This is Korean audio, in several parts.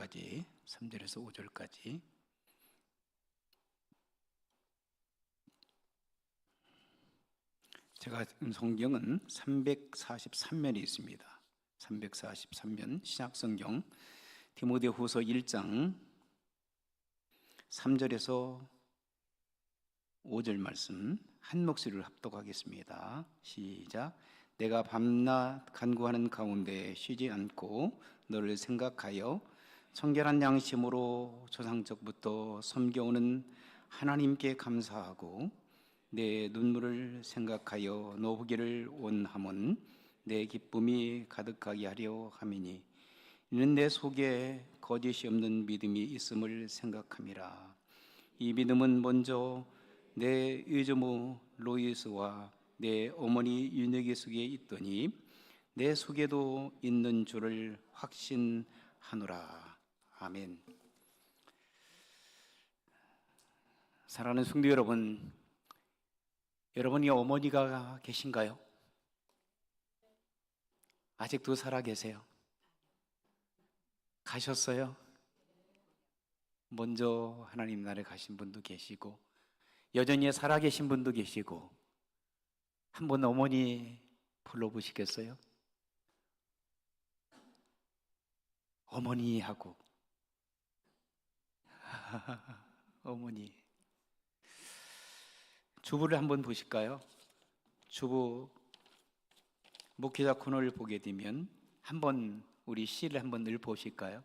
5절까지, 3절에서 5절까지. 제가 성경은 343면이 있습니다. 343면 신약성경 디모데후서 1장 3절에서 5절 말씀 한 목소리를 합독하겠습니다. 시작. 내가 밤낮 간구하는 가운데 쉬지 않고 너를 생각하여 청결한 양심으로 조상적부터 섬겨오는 하나님께 감사하고 내 눈물을 생각하여 너 보기를 원함은 내 기쁨이 가득하게 하려 함이니 이는 내 속에 거짓이 없는 믿음이 있음을 생각함이라. 이 믿음은 먼저 내 의조모 로이스와 내 어머니 유네기 속에 있더니 내 속에도 있는 줄을 확신하노라. 아멘. 사랑하는 성도 여러분, 여러분이 어머니가 계신가요? 아직도 살아 계세요? 가셨어요? 먼저 하나님 나라에 가신 분도 계시고 여전히 살아 계신 분도 계시고, 한번 어머니 불러보시겠어요? 어머니 하고 어머니. 주부를 한번 보실까요? 주부 목회자 코너를 보게 되면 한번 우리 시를 한번 늘 보실까요?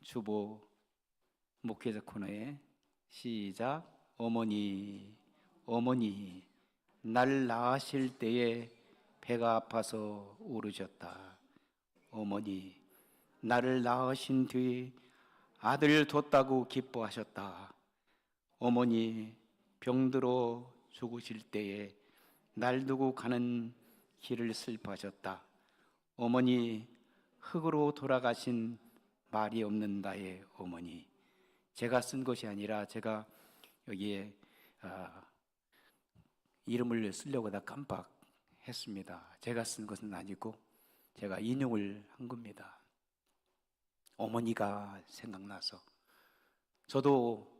주부 목회자 코너에 시작. 어머니 어머니 날 낳으실 때에 배가 아파서 울으셨다. 어머니 나를 낳으신 뒤 아들 뒀다고 기뻐하셨다. 어머니 병들어 죽으실 때에 날 두고 가는 길을 슬퍼하셨다. 어머니 흙으로 돌아가신 말이 없는 나의 어머니. 제가 쓴 것이 아니라 제가 여기에 이름을 쓰려고 다 깜빡했습니다. 제가 쓴 것은 아니고 제가 인용을 한 겁니다. 어머니가 생각나서 저도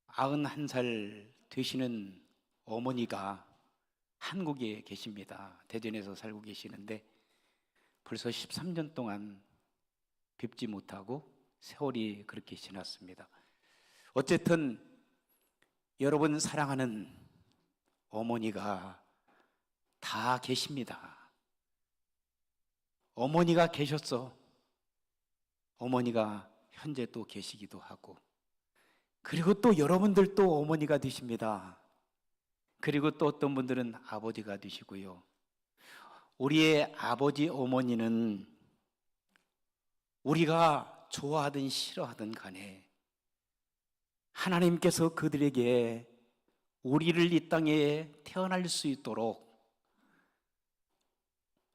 91살 되시는 어머니가 한국에 계십니다. 대전에서 살고 계시는데 벌써 13년 동안 뵙지 못하고 세월이 그렇게 지났습니다. 어쨌든 여러분 사랑하는 어머니가 다 계십니다. 어머니가 계셨어. 어머니가 현재 또 계시기도 하고, 그리고 또 여러분들도 어머니가 되십니다. 그리고 또 어떤 분들은 아버지가 되시고요. 우리의 아버지 어머니는 우리가 좋아하든 싫어하든 간에 하나님께서 그들에게 우리를 이 땅에 태어날 수 있도록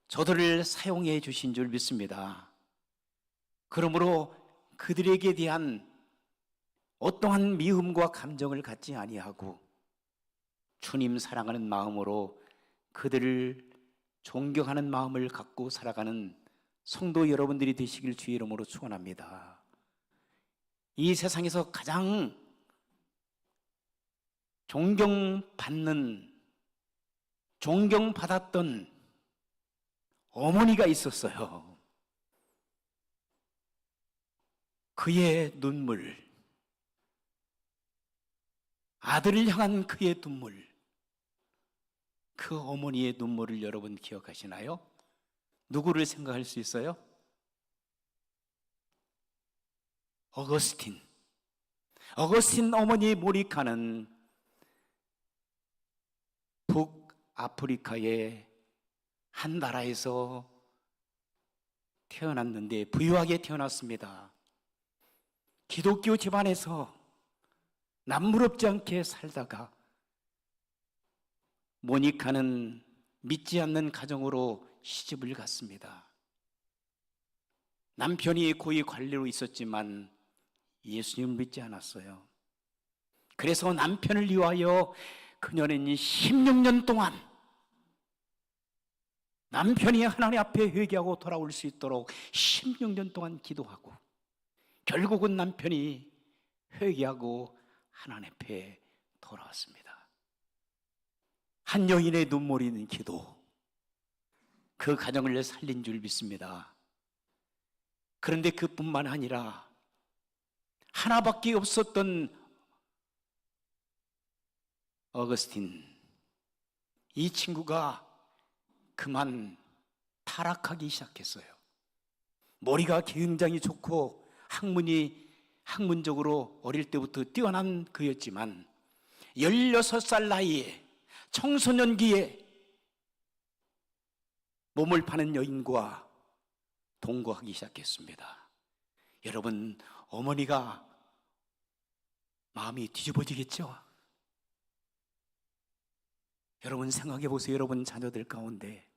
저들을 사용해 주신 줄 믿습니다. 그러므로 그들에게 대한 어떠한 미움과 감정을 갖지 아니하고 주님 사랑하는 마음으로 그들을 존경하는 마음을 갖고 살아가는 성도 여러분들이 되시길 주의 이름으로 축원합니다. 이 세상에서 가장 존경받았던 어머니가 있었어요. 그의 눈물, 아들을 향한 그의 눈물, 그 어머니의 눈물을 여러분 기억하시나요? 누구를 생각할 수 있어요? 어거스틴 어머니 모니카는 북아프리카의 한 나라에서 태어났는데 부유하게 태어났습니다. 기독교 집안에서 남부럽지 않게 살다가 모니카는 믿지 않는 가정으로 시집을 갔습니다. 남편이 고위 관리로 있었지만 예수님을 믿지 않았어요. 그래서 남편을 위하여 그녀는 16년 동안 남편이 하나님 앞에 회개하고 돌아올 수 있도록 16년 동안 기도하고 결국은 남편이 회개하고 하나님 앞에 돌아왔습니다. 한 여인의 눈물이 있는 기도, 그 가정을 살린 줄 믿습니다. 그런데 그뿐만 아니라 하나밖에 없었던 어거스틴, 이 친구가 그만 타락하기 시작했어요. 머리가 굉장히 좋고 학문적으로 어릴 때부터 뛰어난 그였지만 16살 나이에 청소년기에 몸을 파는 여인과 동거하기 시작했습니다. 여러분, 어머니가 마음이 뒤집어지겠죠? 여러분 생각해 보세요. 여러분 자녀들 가운데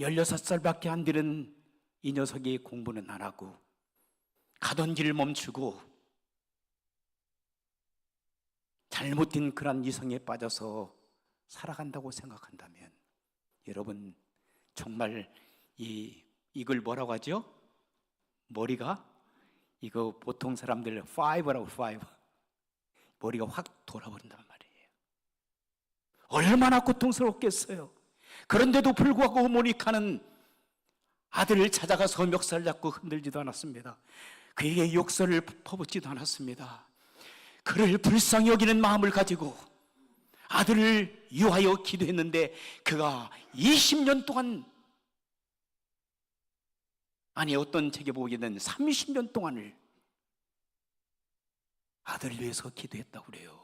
16살밖에 안 되는 이 녀석이 공부는 안 하고 가던 길을 멈추고 잘못된 그런 이성에 빠져서 살아간다고 생각한다면 여러분 정말 이걸 뭐라고 하죠? 머리가 이거 보통 사람들 5라고 5 머리가 확 돌아버린단 말이에요. 얼마나 고통스럽겠어요. 그런데도 불구하고 모니카는 아들을 찾아가서 멱살 잡고 흔들지도 않았습니다. 그에게 욕설을 퍼붓지도 않았습니다. 그를 불쌍히 여기는 마음을 가지고 아들을 위하여 기도했는데 그가 20년 동안, 아니 어떤 책에 보기에는 30년 동안을 아들을 위해서 기도했다고 그래요.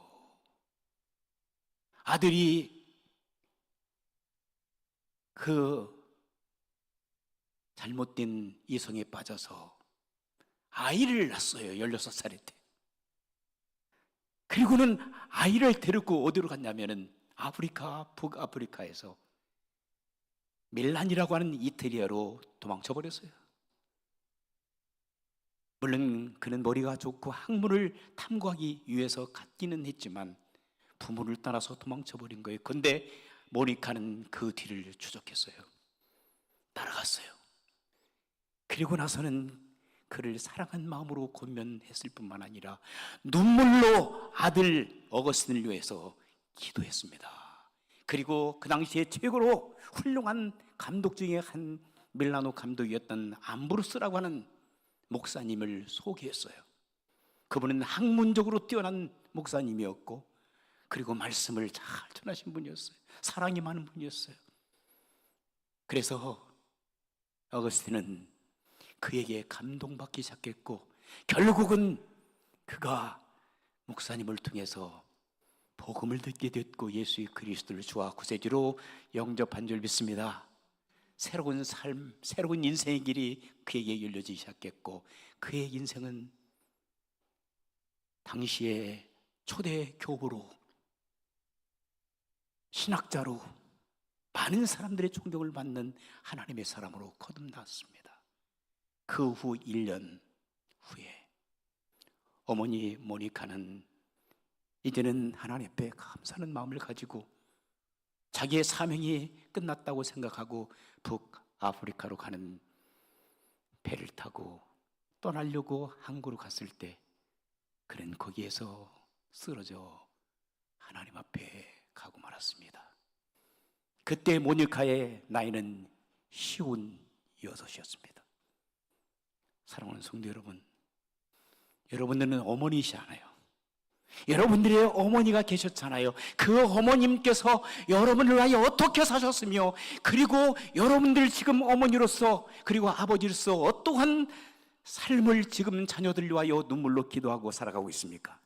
아들이 그 잘못된 이성에 빠져서 아이를 낳았어요. 16살 때. 그리고는 아이를 데리고 어디로 갔냐면은 북아프리카에서 밀란이라고 하는 이태리아로 도망쳐 버렸어요. 물론 그는 머리가 좋고 학문을 탐구하기 위해서 갔기는 했지만 부모를 따라서 도망쳐 버린 거예요. 그런데 모니카는 그 뒤를 추적했어요. 따라갔어요. 그리고 나서는 그를 사랑한 마음으로 권면했을 뿐만 아니라 눈물로 아들 어거스틴을 위해서 기도했습니다. 그리고 그 당시에 최고로 훌륭한 감독 중에 한 밀라노 감독이었던 암브로스라고 하는 목사님을 소개했어요. 그분은 학문적으로 뛰어난 목사님이었고 그리고 말씀을 잘 전하신 분이었어요. 사랑이 많은 분이었어요. 그래서 어거스틴은 그에게 감동받기 시작했고 결국은 그가 목사님을 통해서 복음을 듣게 됐고 예수 그리스도를 주와 구세주로 영접한 줄 믿습니다. 새로운 삶, 새로운 인생의 길이 그에게 열려지기 시작했고 그의 인생은 당시에 초대 교부로 신학자로 많은 사람들의 존경을 받는 하나님의 사람으로 거듭났습니다. 그 후 1년 후에 어머니 모니카는 이제는 하나님 앞에 감사하는 마음을 가지고 자기의 사명이 끝났다고 생각하고 북아프리카로 가는 배를 타고 떠나려고 항구로 갔을 때 그는 거기에서 쓰러져 하나님 앞에 가고 말았습니다. 그때 모니카의 나이는 56이었습니다. 사랑하는 성도 여러분, 여러분들은 어머니시잖아요. 여러분들의 어머니가 계셨잖아요. 그 어머님께서 여러분을 위하여 어떻게 사셨으며 그리고 여러분들 지금 어머니로서 그리고 아버지로서 어떠한 삶을 지금 자녀들 위하여 눈물로 기도하고 살아가고 있습니까?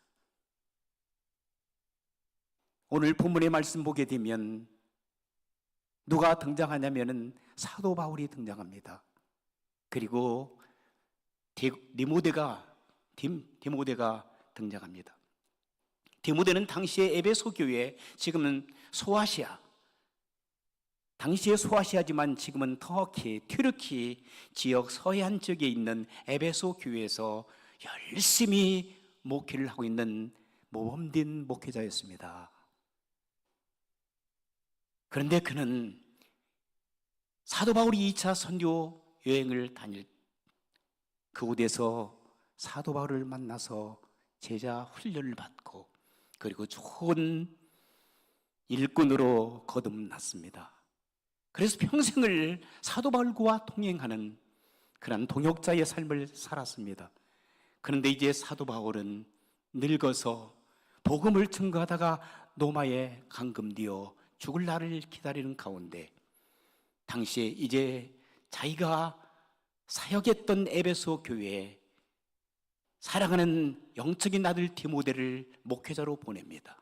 오늘 본문의 말씀 보게 되면 누가 등장하냐면은 사도 바울이 등장합니다. 그리고 디모데가 등장합니다. 디모데는 당시에 에베소 교회, 지금은 소아시아, 당시에 소아시아지만 지금은 터키, 튀르키 지역 서해안 쪽에 있는 에베소 교회에서 열심히 목회를 하고 있는 모범된 목회자였습니다. 그런데 그는 사도 바울이 2차 선교 여행을 다닐 그곳에서 사도 바울을 만나서 제자 훈련을 받고 그리고 좋은 일꾼으로 거듭났습니다. 그래서 평생을 사도 바울과 동행하는 그런 동역자의 삶을 살았습니다. 그런데 이제 사도 바울은 늙어서 복음을 증거하다가 노마에 감금되어 죽을 날을 기다리는 가운데 당시에 이제 자기가 사역했던 에베소 교회에 사랑하는 영적인 아들 디모데를 목회자로 보냅니다.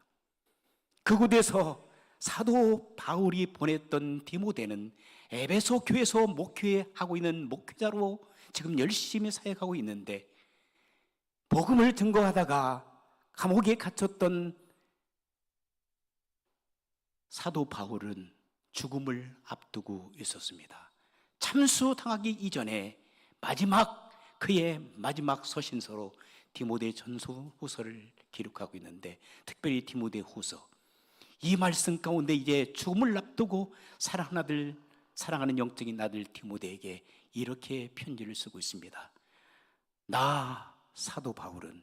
그곳에서 사도 바울이 보냈던 디모데는 에베소 교회에서 목회하고 있는 목회자로 지금 열심히 사역하고 있는데 복음을 증거하다가 감옥에 갇혔던 사도 바울은 죽음을 앞두고 있었습니다. 참수당하기 이전에 그의 마지막 서신서로 디모데 전서후서를 기록하고 있는데 특별히 디모데 후서 이 말씀 가운데 이제 죽음을 앞두고 사랑하는 영적인 아들 디모데에게 이렇게 편지를 쓰고 있습니다. 나 사도 바울은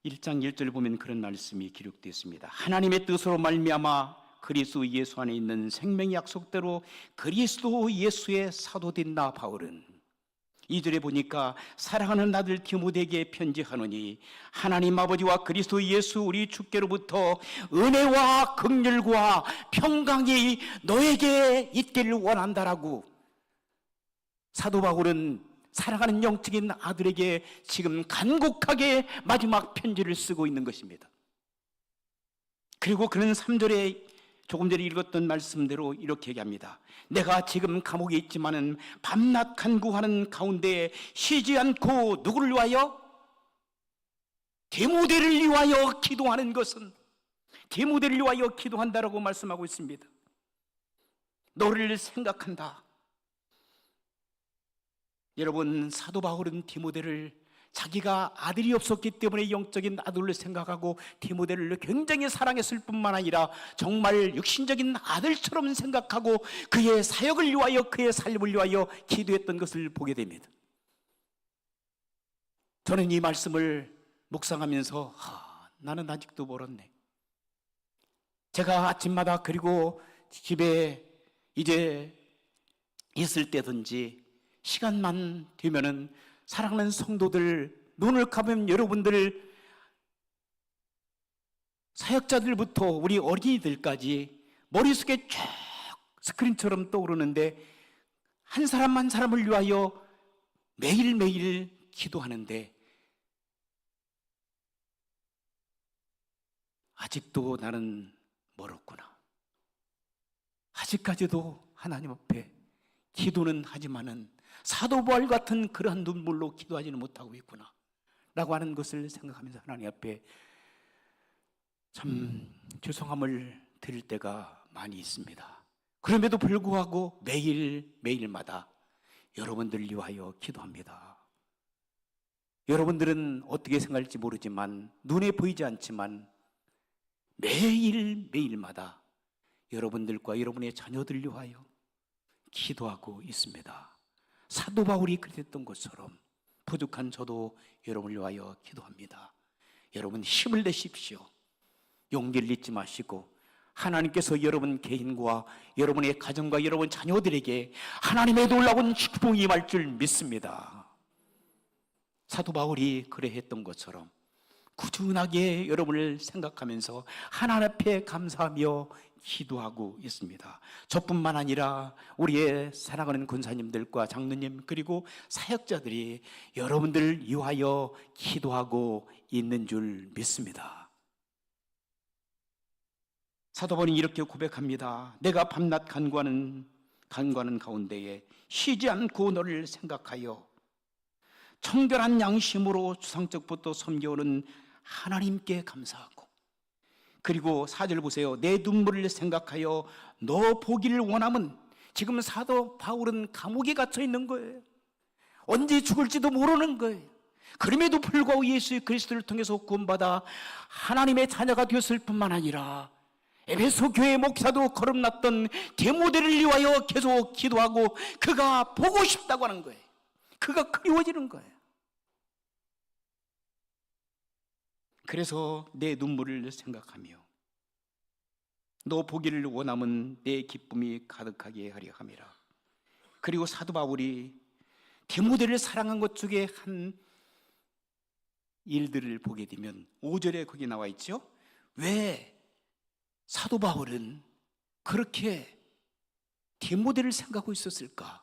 1장 1절 보면 그런 말씀이 기록되어 있습니다. 하나님의 뜻으로 말미암아 그리스도 예수 안에 있는 생명의 약속대로 그리스도 예수의 사도된 나 바울은 2절에 보니까 사랑하는 아들 디모데에게 편지하노니 하나님 아버지와 그리스도 예수 우리 주께로부터 은혜와 긍휼과 평강이 너에게 있기를 원한다라고 사도 바울은 사랑하는 영적인 아들에게 지금 간곡하게 마지막 편지를 쓰고 있는 것입니다. 그리고 그는 3절에 조금 전에 읽었던 말씀대로 이렇게 얘기합니다. 내가 지금 감옥에 있지만은 밤낮 간구하는 가운데 쉬지 않고 누구를 위하여? 디모데를 위하여 기도하는 것은 디모데를 위하여 기도한다라고 말씀하고 있습니다. 너를 생각한다. 여러분, 사도 바울은 디모데를 자기가 아들이 없었기 때문에 영적인 아들로 생각하고 디모데를 굉장히 사랑했을 뿐만 아니라 정말 육신적인 아들처럼 생각하고 그의 사역을 위하여 그의 삶을 위하여 기도했던 것을 보게 됩니다. 저는 이 말씀을 묵상하면서 나는 아직도 멀었네. 제가 아침마다 그리고 집에 이제 있을 때든지 시간만 되면은 사랑하는 성도들 눈을 감으면 여러분들 사역자들부터 우리 어린이들까지 머릿속에 쭉 스크린처럼 떠오르는데 한 사람 한 사람을 위하여 매일매일 기도하는데 아직도 나는 멀었구나. 아직까지도 하나님 앞에 기도는 하지만은 사도 바울 같은 그러한 눈물로 기도하지는 못하고 있구나 라고 하는 것을 생각하면서 하나님 앞에 참 죄송함을 드릴 때가 많이 있습니다. 그럼에도 불구하고 매일마다 여러분들을 위하여 기도합니다. 여러분들은 어떻게 생각할지 모르지만 눈에 보이지 않지만 매일마다 여러분들과 여러분의 자녀들을 위하여 기도하고 있습니다. 사도 바울이 그랬던 것처럼 부족한 저도 여러분을 위하여 기도합니다. 여러분 힘을 내십시오. 용기를 잊지 마시고 하나님께서 여러분 개인과 여러분의 가정과 여러분 자녀들에게 하나님의 놀라운 축복이 임할 줄 믿습니다. 사도 바울이 그래 했던 것처럼 꾸준하게 여러분을 생각하면서 하나님 앞에 감사하며 기도하고 있습니다. 저뿐만 아니라 우리의 사랑하는 권사님들과 장로님 그리고 사역자들이 여러분들을 위하여 기도하고 있는 줄 믿습니다. 사도 바울은 이렇게 고백합니다. 내가 밤낮 간구하는 가운데에 쉬지 않고 너를 생각하여 청결한 양심으로 주상적부터 섬겨오는 하나님께 감사하고 그리고 4절 보세요. 내 눈물을 생각하여 너 보기를 원함은 지금 사도 바울은 감옥에 갇혀 있는 거예요. 언제 죽을지도 모르는 거예요. 그럼에도 불구하고 예수 그리스도를 통해서 구원받아 하나님의 자녀가 되었을 뿐만 아니라 에베소 교회 목사도 거듭났던 디모데를 위하여 계속 기도하고 그가 보고 싶다고 하는 거예요. 그가 그리워지는 거예요. 그래서 내 눈물을 생각하며 너 보기를 원하면 내 기쁨이 가득하게 하려 함이라. 그리고 사도 바울이 디모데를 사랑한 것 중에 한 일들을 보게 되면 5절에 거기 나와 있죠. 왜 사도 바울은 그렇게 디모데를 생각하고 있었을까?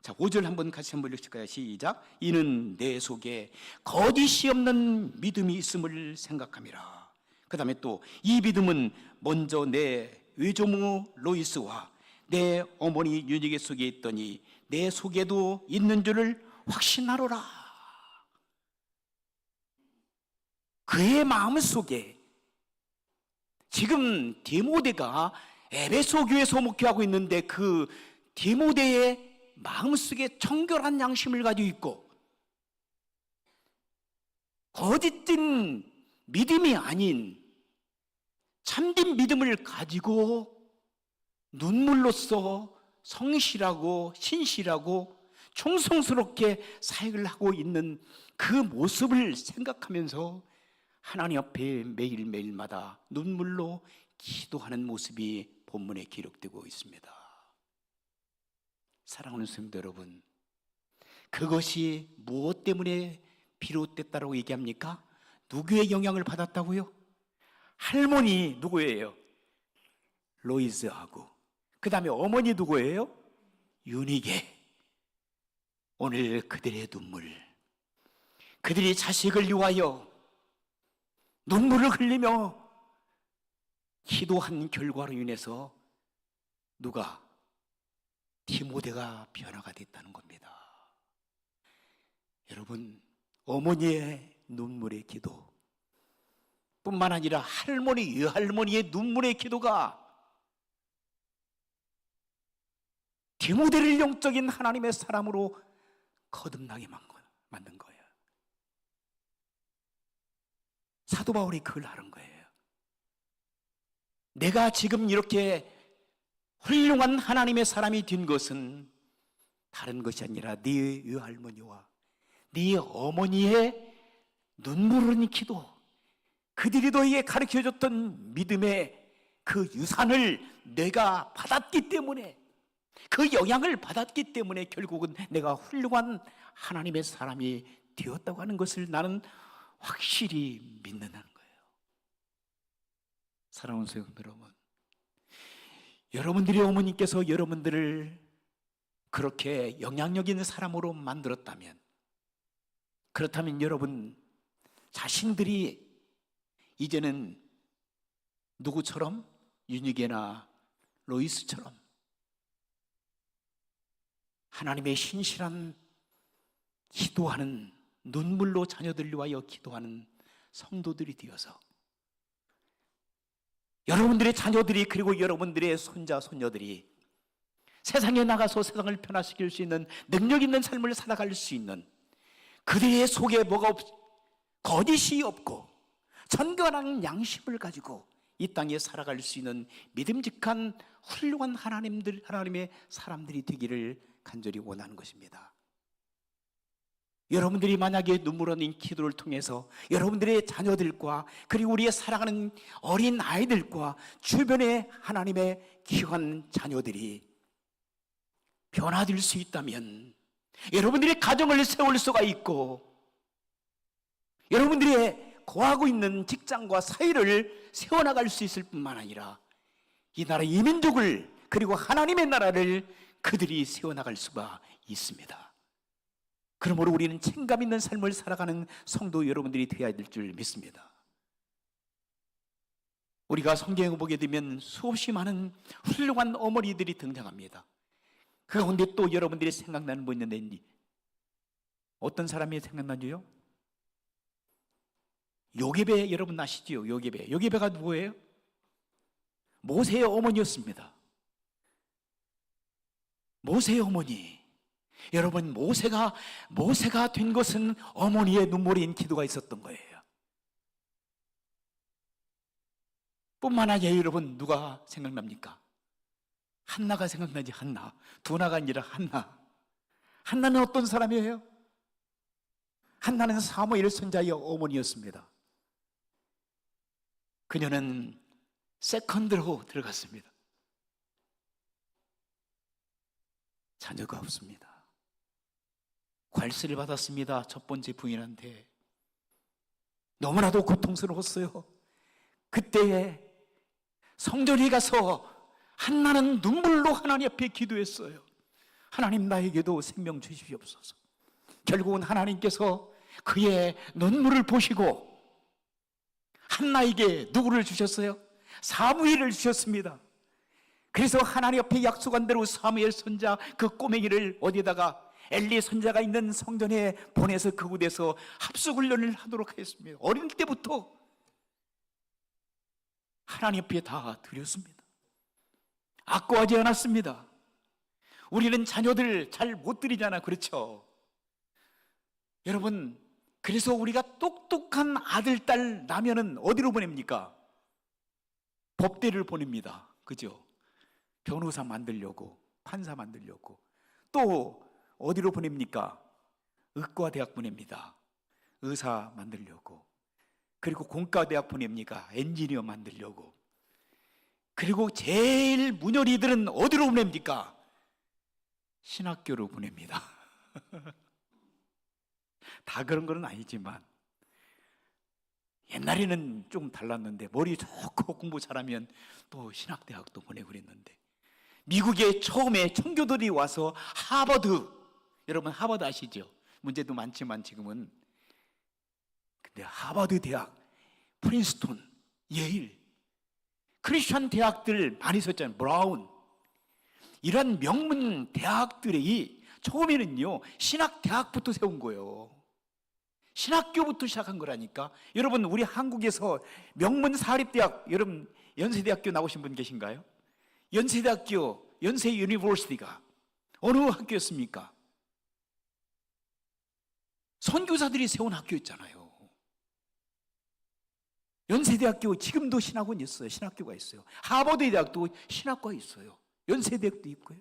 자, 5절 한번 같이 한번 읽을까요? 시작. 이는 내 속에 거짓이 없는 믿음이 있음을 생각함이라. 그 다음에 또 이 믿음은 먼저 내 외조모 로이스와 내 어머니 유니게 속에 있더니 내 속에도 있는 줄을 확신하노라. 그의 마음 속에 지금 디모데가 에베소 교회에서 목회하고 있는데 그 디모데의 마음속에 청결한 양심을 가지고 있고 거짓된 믿음이 아닌 참된 믿음을 가지고 눈물로써 성실하고 신실하고 충성스럽게 사역을 하고 있는 그 모습을 생각하면서 하나님 앞에 매일매일마다 눈물로 기도하는 모습이 본문에 기록되고 있습니다. 사랑하는 성도 여러분, 그것이 무엇 때문에 비롯됐다고 얘기합니까? 누구의 영향을 받았다고요? 할머니 누구예요? 로이즈하고 그 다음에 어머니 누구예요? 유니게. 오늘 그들의 눈물, 그들이 자식을 위하여 눈물을 흘리며 기도한 결과로 인해서 누가? 디모데가 변화가 됐다는 겁니다. 여러분, 어머니의 눈물의 기도 뿐만 아니라 할머니, 할머니의 눈물의 기도가 디모데를 영적인 하나님의 사람으로 거듭나게 만든 거예요. 사도 바울이 그걸 아는 거예요. 내가 지금 이렇게 훌륭한 하나님의 사람이 된 것은 다른 것이 아니라 네 외할머니와 네 어머니의 눈물 흘린 기도, 그들이 너에게 가르쳐줬던 믿음의 그 유산을 내가 받았기 때문에, 그 영향을 받았기 때문에 결국은 내가 훌륭한 하나님의 사람이 되었다고 하는 것을 나는 확실히 믿는다는 거예요. 사랑하는 성도 여러분, 여러분들의 어머니께서 여러분들을 그렇게 영향력 있는 사람으로 만들었다면, 그렇다면 여러분 자신들이 이제는 누구처럼? 유니게나 로이스처럼 하나님의 신실한 기도하는, 눈물로 자녀들 위하여 기도하는 성도들이 되어서 여러분들의 자녀들이, 그리고 여러분들의 손자 손녀들이 세상에 나가서 세상을 변화시킬 수 있는 능력 있는 삶을 살아갈 수 있는, 그들의 속에 뭐가 거짓이 없고 정결한 양심을 가지고 이 땅에 살아갈 수 있는 믿음직한 훌륭한 하나님의 사람들이 되기를 간절히 원하는 것입니다. 여러분들이 만약에 눈물 흘린 기도를 통해서 여러분들의 자녀들과 그리고 우리의 사랑하는 어린 아이들과 주변의 하나님의 귀한 자녀들이 변화될 수 있다면 여러분들의 가정을 세울 수가 있고 여러분들의 거하고 있는 직장과 사회를 세워나갈 수 있을 뿐만 아니라 이 나라 이 민족을, 그리고 하나님의 나라를 그들이 세워나갈 수가 있습니다. 그러므로 우리는 책임감 있는 삶을 살아가는 성도 여러분들이 되어야 될 줄 믿습니다. 우리가 성경을 보게 되면 수없이 많은 훌륭한 어머니들이 등장합니다. 그 가운데 또 여러분들이 생각나는 분 있는데 어떤 사람이 생각나죠? 요게베, 여러분 아시죠? 요게베. 요게베가 누구예요? 모세의 어머니였습니다. 모세의 어머니. 여러분, 모세가 된 것은 어머니의 눈물인 기도가 있었던 거예요. 뿐만 아니라 여러분, 누가 생각납니까? 한나가 생각나지. 한나. 두나가 아니라 한나. 한나는 어떤 사람이에요? 한나는 사무엘 선자의 어머니였습니다. 그녀는 세컨드로 들어갔습니다. 자녀가 없습니다. 괄세를 받았습니다. 첫 번째 부인한테. 너무나도 고통스러웠어요. 그때에 성전에 가서 한나는 눈물로 하나님 앞에 기도했어요. 하나님, 나에게도 생명 주시옵소서. 결국은 하나님께서 그의 눈물을 보시고 한나에게 누구를 주셨어요? 사무엘을 주셨습니다. 그래서 하나님 앞에 약속한 대로 사무엘 선자 그 꼬맹이를 어디다가 엘리 선자가 있는 성전에 보내서 그곳에서 합숙훈련을 하도록 하였습니다. 어릴 때부터 하나님 앞에 다 드렸습니다. 아까워하지 않았습니다. 우리는 자녀들 잘 못 드리잖아, 그렇죠? 여러분, 그래서 우리가 똑똑한 아들, 딸 나면은 어디로 보냅니까? 법대를 보냅니다. 그죠? 변호사 만들려고, 판사 만들려고. 또 어디로 보냅니까? 의과대학 보냅니다. 의사 만들려고. 그리고 공과대학 보냅니까? 엔지니어 만들려고. 그리고 제일 무녀리들은 어디로 보냅니까? 신학교로 보냅니다. 다 그런 건 아니지만 옛날에는 좀 달랐는데, 머리 좋고 공부 잘하면 또 신학대학도 보내고 그랬는데, 미국에 처음에 청교도들이 와서 하버드, 여러분 하버드 아시죠? 문제도 많지만 지금은. 근데 하버드 대학, 프린스톤, 예일, 크리스천 대학들 많이 썼잖아요. 브라운. 이런 명문 대학들이 처음에는요 신학대학부터 세운 거예요. 신학교부터 시작한 거라니까. 여러분, 우리 한국에서 명문 사립대학, 여러분 연세대학교 나오신 분 계신가요? 연세대학교, 연세 유니버시티가 어느 학교였습니까? 선교사들이 세운 학교였잖아요. 연세대학교 지금도 신학원이 있어요. 신학교가 있어요. 하버드 대학도 신학과 있어요. 연세대학도 있고요.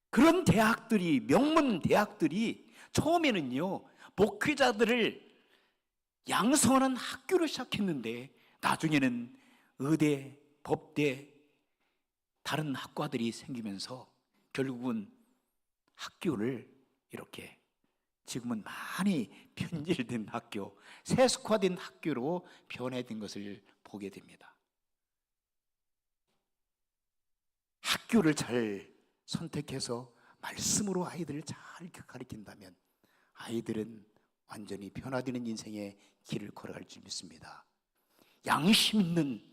그런 대학들이, 명문 대학들이 처음에는요 목회자들을 양성하는 학교로 시작했는데, 나중에는 의대, 법대, 다른 학과들이 생기면서 결국은 학교를 이렇게 지금은 많이 편질된 학교, 세속화된 학교로 변해된 것을 보게 됩니다. 학교를 잘 선택해서 말씀으로 아이들을 잘 가르친다면 아이들은 완전히 변화되는 인생의 길을 걸어갈 줄 믿습니다. 양심 있는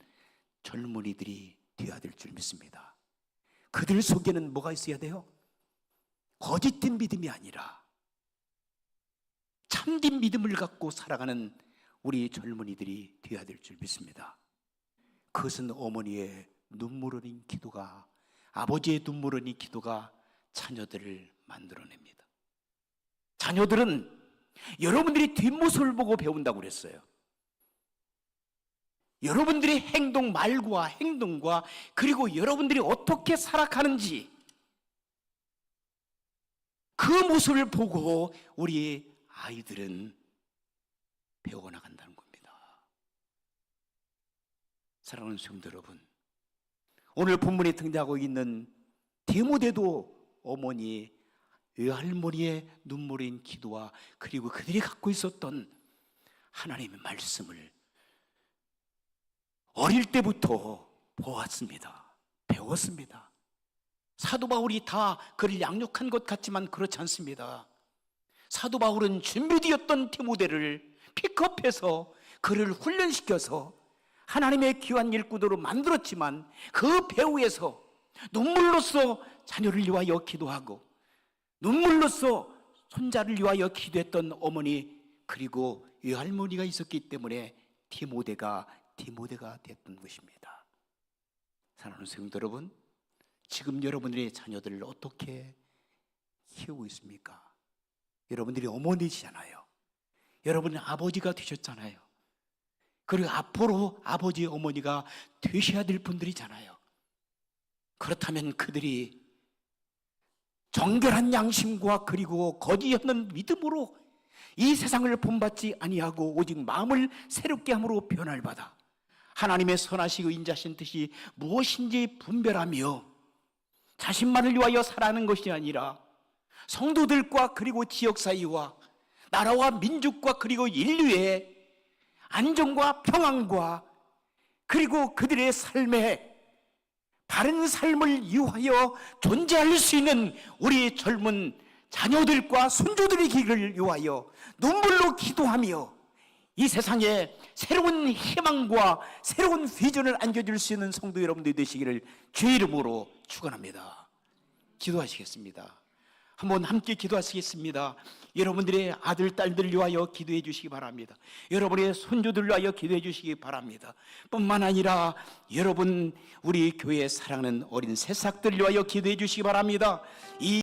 젊은이들이 되어야 될 줄 믿습니다. 그들 속에는 뭐가 있어야 돼요? 거짓된 믿음이 아니라 참된 믿음을 갖고 살아가는 우리 젊은이들이 되어야 될 줄 믿습니다. 그것은 어머니의 눈물 흘린 기도가, 아버지의 눈물 흘린 기도가 자녀들을 만들어냅니다. 자녀들은 여러분들이 뒷모습을 보고 배운다고 그랬어요. 여러분들의 행동, 말과 행동과, 그리고 여러분들이 어떻게 살아가는지 그 모습을 보고 우리 아이들은 배워나간다는 겁니다. 사랑하는 성도 여러분, 오늘 본문에 등장하고 있는 디모데도 어머니, 외할머니의 눈물인 기도와 그리고 그들이 갖고 있었던 하나님의 말씀을 어릴 때부터 보았습니다. 배웠습니다. 사도 바울이 다 그를 양육한 것 같지만 그렇지 않습니다. 사도 바울은 준비되었던 디모데를 픽업해서 그를 훈련시켜서 하나님의 귀한 일꾼으로 만들었지만, 그 배후에서 눈물로써 자녀를 위하여 기도하고 눈물로써 손자를 위하여 기도했던 어머니, 그리고 외할머니가 있었기 때문에 디모데가 됐던 것입니다. 사랑하는 성도 여러분, 지금 여러분들의 자녀들을 어떻게 키우고 있습니까? 여러분들이 어머니시잖아요. 여러분은 아버지가 되셨잖아요. 그리고 앞으로 아버지 어머니가 되셔야 될 분들이잖아요. 그렇다면 그들이 정결한 양심과 그리고 거짓 없는 믿음으로 이 세상을 본받지 아니하고 오직 마음을 새롭게 함으로 변화를 받아 하나님의 선하시고 인자하신 뜻이 무엇인지 분별하며 자신만을 위하여 살아가는 것이 아니라 성도들과 그리고 지역사회와 나라와 민족과 그리고 인류의 안정과 평안과 그리고 그들의 삶에 바른 삶을 위하여 존재할 수 있는 우리 젊은 자녀들과 손주들의 길을 위하여 눈물로 기도하며 이 세상에 새로운 희망과 새로운 비전을 안겨줄 수 있는 성도 여러분들이 되시기를 주의 이름으로 축원합니다. 기도하시겠습니다. 한번 함께 기도하시겠습니다. 여러분들의 아들, 딸들을 위하여 기도해 주시기 바랍니다. 여러분의 손주들을 위하여 기도해 주시기 바랍니다. 뿐만 아니라 여러분 우리 교회에 사랑하는 어린 새싹들을 위하여 기도해 주시기 바랍니다. 이